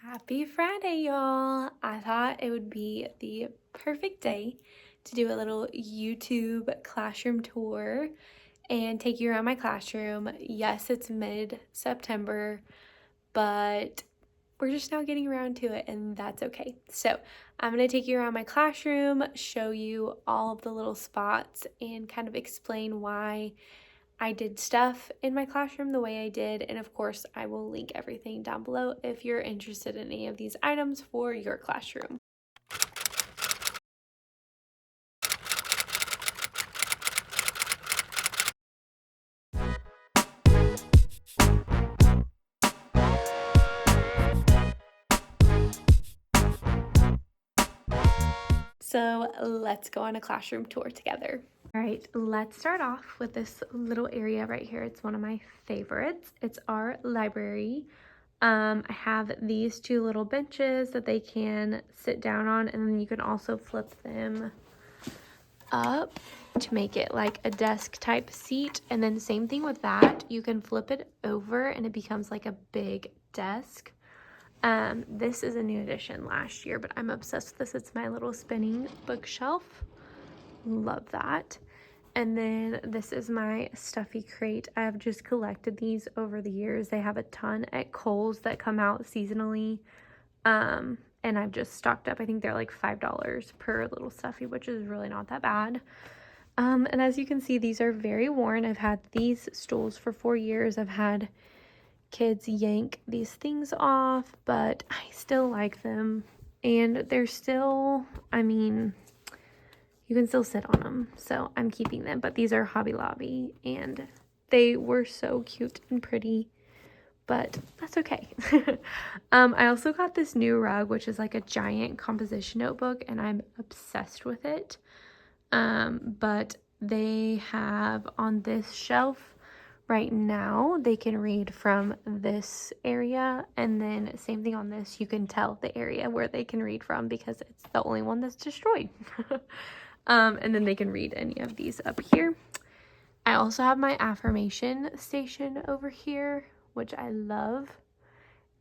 Happy Friday, y'all! I thought it would be the perfect day to do a little YouTube classroom tour and take you around my classroom. Yes, it's mid-September, but we're just now getting around to it, and that's okay. So I'm going to take you around my classroom, show you all of the little spots, and kind of explain why I did stuff in my classroom the way I did, and of course I will link everything down below if you're interested in any of these items for your classroom. So let's go on a classroom tour together. All right, let's start off with this little area right here. It's one of my favorites. It's our library. I have these two little benches that they can sit down on, and then you can also flip them up to make it like a desk type seat. And then same thing with that, you can flip it over and it becomes like a big desk. This is a new addition last year, but I'm obsessed with this. It's my little spinning bookshelf. Love that. And then this is my stuffy crate. I have just collected these over the years. They have a ton at Kohl's that come out seasonally. And I've just stocked up. I think they're like $5 per little stuffy, which is really not that bad. And as you can see, these are very worn. I've had these stools for 4 years. I've had kids yank these things off, but I still like them. And they're still, I mean, you can still sit on them. So I'm keeping them. But these are Hobby Lobby, and they were so cute and pretty. But that's okay. I also got this new rug, which is like a giant composition notebook, and I'm obsessed with it. But they have on this shelf right now, they can read from this area, and then same thing on this, you can tell the area where they can read from because it's the only one that's destroyed. And then they can read any of these up here. I also have my affirmation station over here, which I love.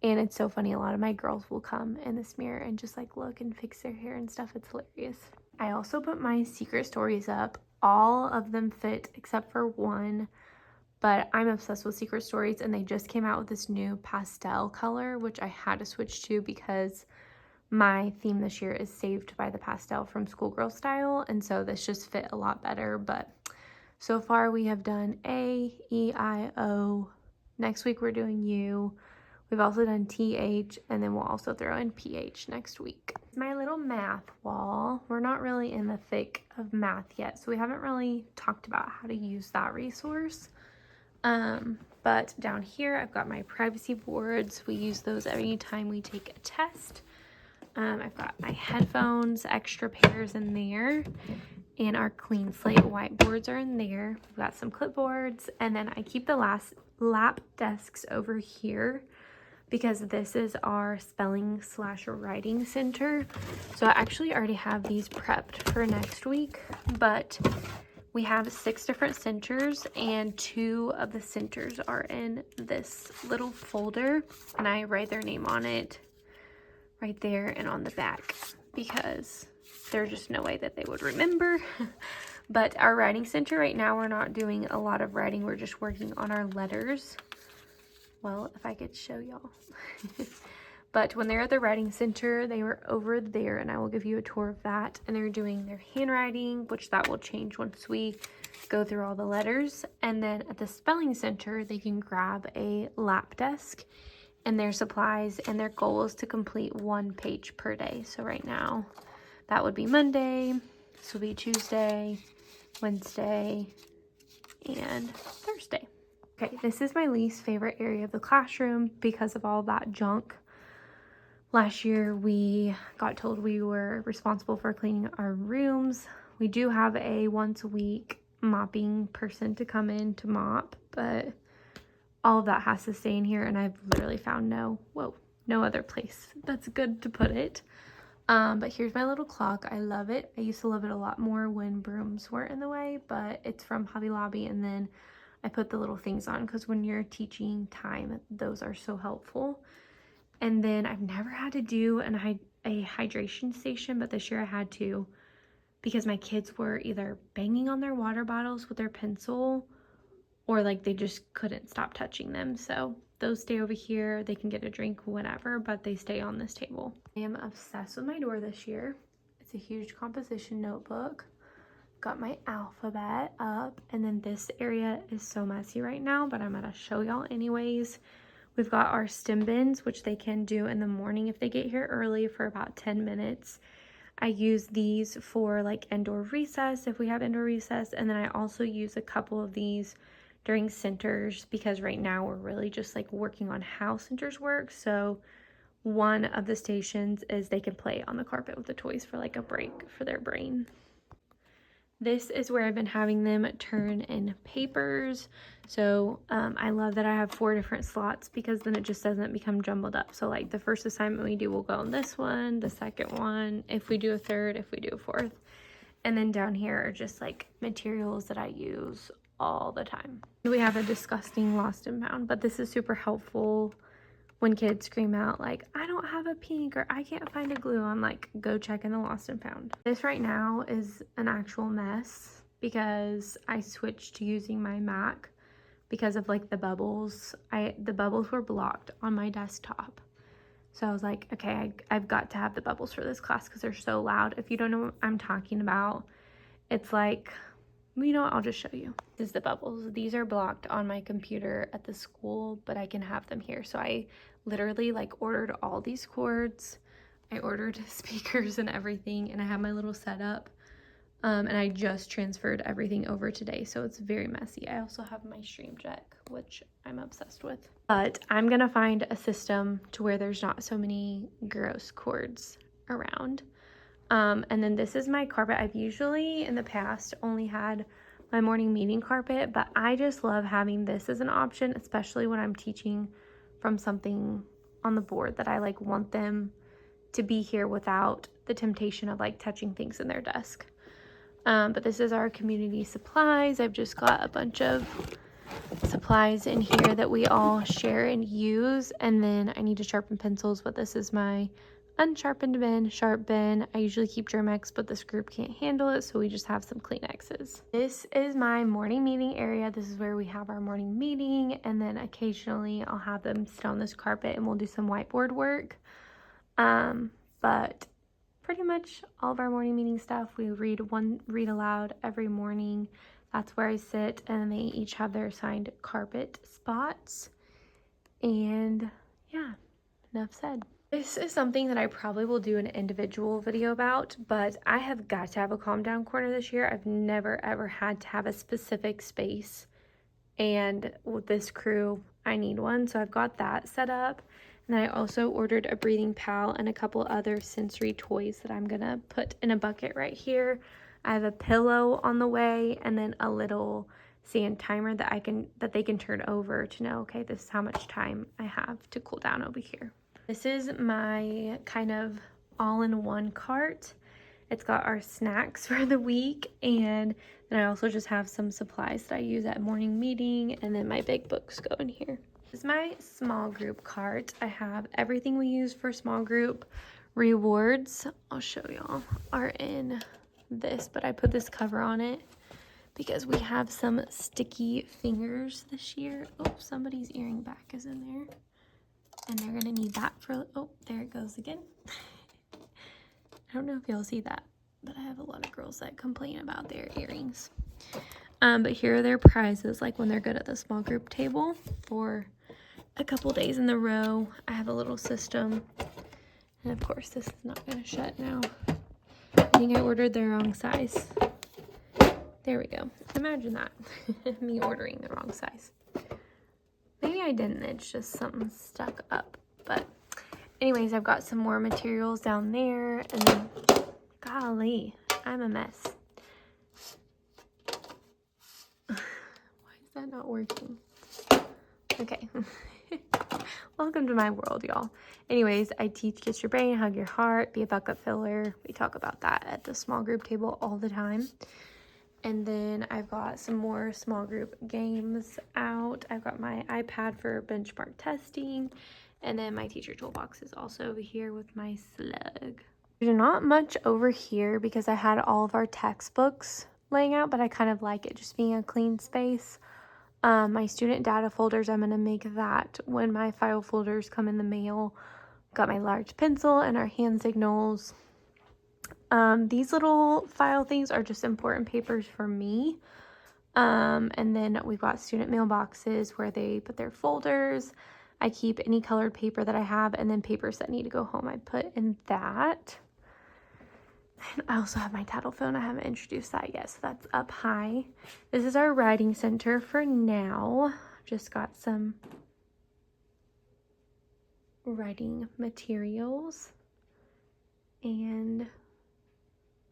And it's so funny, a lot of my girls will come in this mirror and just like look and fix their hair and stuff. It's hilarious. I also put my secret stories up. All of them fit except for one, but I'm obsessed with secret stories, and they just came out with this new pastel color, which I had to switch to because my theme this year is Saved by the Pastel from Schoolgirl Style, and so this just fit a lot better. But so far we have done A, E, I, O. Next week we're doing U. We've also done TH, and then we'll also throw in PH next week. My little math wall. We're not really in the thick of math yet, so we haven't really talked about how to use that resource. But down here I've got my privacy boards. We use those every time we take a test. I've got my headphones, extra pairs in there, and our clean slate whiteboards are in there. We've got some clipboards, and then I keep the lap desks over here because this is our spelling/writing center. So I actually already have these prepped for next week, but we have 6 different centers, and 2 of the centers are in this little folder, and I write their name on it right there and on the back because there's just no way that they would remember. But our writing center right now, we're not doing a lot of writing. We're just working on our letters. Well, if I could show y'all. But when they're at the writing center, they were over there, and I will give you a tour of that. And they're doing their handwriting, which that will change once we go through all the letters. And then at the spelling center, they can grab a lap desk and their supplies, and their goal is to complete 1 page per day. So right now, that would be Monday, this will be Tuesday, Wednesday, and Thursday. Okay, this is my least favorite area of the classroom because of all that junk. Last year, we got told we were responsible for cleaning our rooms. We do have a once a week mopping person to come in to mop, but all of that has to stay in here, and I've literally found no other place that's good to put it. But here's my little clock. I love it. I used to love it a lot more when brooms weren't in the way, but it's from Hobby Lobby, and then I put the little things on because when you're teaching time, those are so helpful. And then I've never had to do a hydration station, but this year I had to because my kids were either banging on their water bottles with their pencil or like they just couldn't stop touching them. So those stay over here. They can get a drink, whatever, but they stay on this table. I am obsessed with my door this year. It's a huge composition notebook. Got my alphabet up, and then this area is so messy right now, but I'm gonna show y'all anyways. We've got our stem bins, which they can do in the morning if they get here early for about 10 minutes. I use these for like indoor recess if we have indoor recess, and then I also use a couple of these during centers because right now we're really just like working on how centers work. So one of the stations is they can play on the carpet with the toys for like a break for their brain. This is where I've been having them turn in papers. So I love that I have 4 different slots because then it just doesn't become jumbled up. So like the first assignment we do will go on this one, the second one, if we do a third, if we do a fourth. And then down here are just like materials that I use all the time. We have a disgusting lost and found, but this is super helpful when kids scream out like, I don't have a pink or I can't find a glue. I'm like, go check in the lost and found. This right now is an actual mess because I switched to using my Mac because of like the bubbles. The bubbles were blocked on my desktop. So I was like, okay, I've got to have the bubbles for this class because they're so loud. If you don't know what I'm talking about, it's like, you know what, I'll just show you. This is the bubbles. These are blocked on my computer at the school, but I can have them here. So I literally like ordered all these cords. I ordered speakers and everything, and I have my little setup. And I just transferred everything over today, so it's very messy. I also have my stream deck, which I'm obsessed with. But I'm gonna find a system to where there's not so many gross cords around. And then this is my carpet. I've usually in the past only had my morning meeting carpet, but I just love having this as an option, especially when I'm teaching from something on the board that I like want them to be here without the temptation of like touching things in their desk. But this is our community supplies. I've just got a bunch of supplies in here that we all share and use. And then I need to sharpen pencils, but this is my unsharpened bin, sharp bin. I usually keep Germex, but this group can't handle it, so we just have some Kleenexes. This is my morning meeting area. This is where we have our morning meeting, and then occasionally I'll have them sit on this carpet and we'll do some whiteboard work. But pretty much all of our morning meeting stuff, we read aloud every morning. That's where I sit, and they each have their assigned carpet spots. And yeah, enough said. This is something that I probably will do an individual video about, but I have got to have a calm down corner this year. I've never ever had to have a specific space, and with this crew I need one, so I've got that set up. And then I also ordered a breathing pal and a couple other sensory toys that I'm gonna put in a bucket right here. I have a pillow on the way, and then a little sand timer that they can turn over to know, okay, this is how much time I have to cool down over here. This is my kind of all-in-one cart. It's got our snacks for the week, and then I also just have some supplies that I use at morning meeting, and then my big books go in here. This is my small group cart. I have everything we use for small group. Rewards, I'll show y'all, are in this, but I put this cover on it because we have some sticky fingers this year. Oh, somebody's earring back is in there. And they're gonna need that for, oh, there it goes again. I don't know if y'all see that, but I have a lot of girls that complain about their earrings. But here are their prizes, like when they're good at the small group table for a couple days in the row. I have a little system. And of course, this is not gonna shut now. I think I ordered the wrong size. There we go. Imagine that, me ordering the wrong size. Maybe I didn't, it's just something stuck up. But anyways, I've got some more materials down there, and then, golly, I'm a mess. Why is that not working? Okay. Welcome to my world, y'all. Anyways, I teach Get Your Brain, Hug Your Heart, Be a Bucket Filler. We talk about that at the small group table all the time. And then I've got some more small group games out. I've got my iPad for benchmark testing. And then my teacher toolbox is also over here with my slug. There's not much over here because I had all of our textbooks laying out, but I kind of like it just being a clean space. My student data folders, I'm going to make that when my file folders come in the mail. Got my large pencil and our hand signals. These little file things are just important papers for me. And then we've got student mailboxes where they put their folders. I keep any colored paper that I have, and then papers that need to go home I put in that. And I also have my tattle phone. I haven't introduced that yet, so that's up high. This is our writing center for now. Just got some writing materials and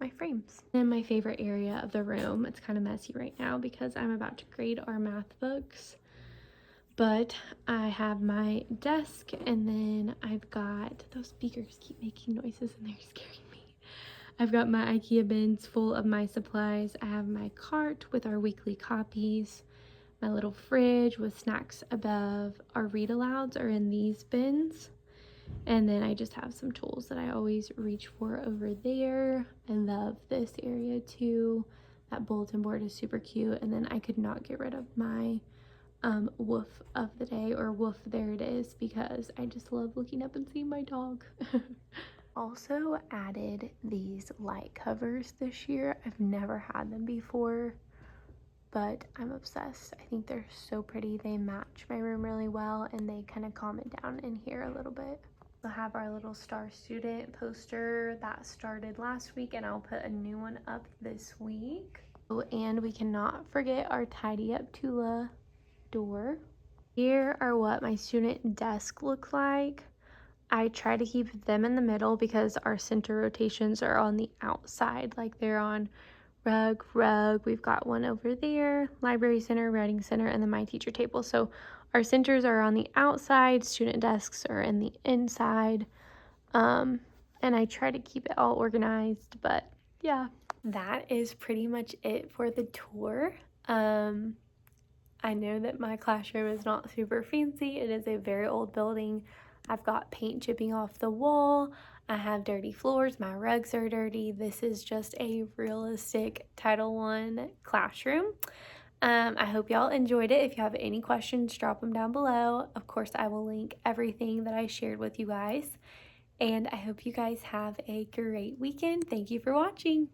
my frames. In my favorite area of the room, it's kind of messy right now because I'm about to grade our math books. But I have my desk, and then I've got, those speakers keep making noises and they're scaring me. I've got my IKEA bins full of my supplies. I have my cart with our weekly copies. My little fridge with snacks above. Our read alouds are in these bins. And then I just have some tools that I always reach for over there. I love this area too. That bulletin board is super cute. And then I could not get rid of my woof of the day, or woof, there it is, because I just love looking up and seeing my dog. Also added these light covers this year. I've never had them before, but I'm obsessed. I think they're so pretty. They match my room really well, and they kind of calm it down in here a little bit. We'll have our little star student poster that started last week, and I'll put a new one up this week. Oh, and we cannot forget our tidy up Tula door. Here are what my student desk look like. I try to keep them in the middle because our center rotations are on the outside, like they're on rug. We've got one over there, library center, writing center, and then my teacher table. So our centers are on the outside, student desks are in the inside. And I try to keep it all organized, but yeah. That is pretty much it for the tour. I know that my classroom is not super fancy. It is a very old building. I've got paint chipping off the wall. I have dirty floors. My rugs are dirty. This is just a realistic Title I classroom. I hope y'all enjoyed it. If you have any questions, drop them down below. Of course, I will link everything that I shared with you guys. And I hope you guys have a great weekend. Thank you for watching.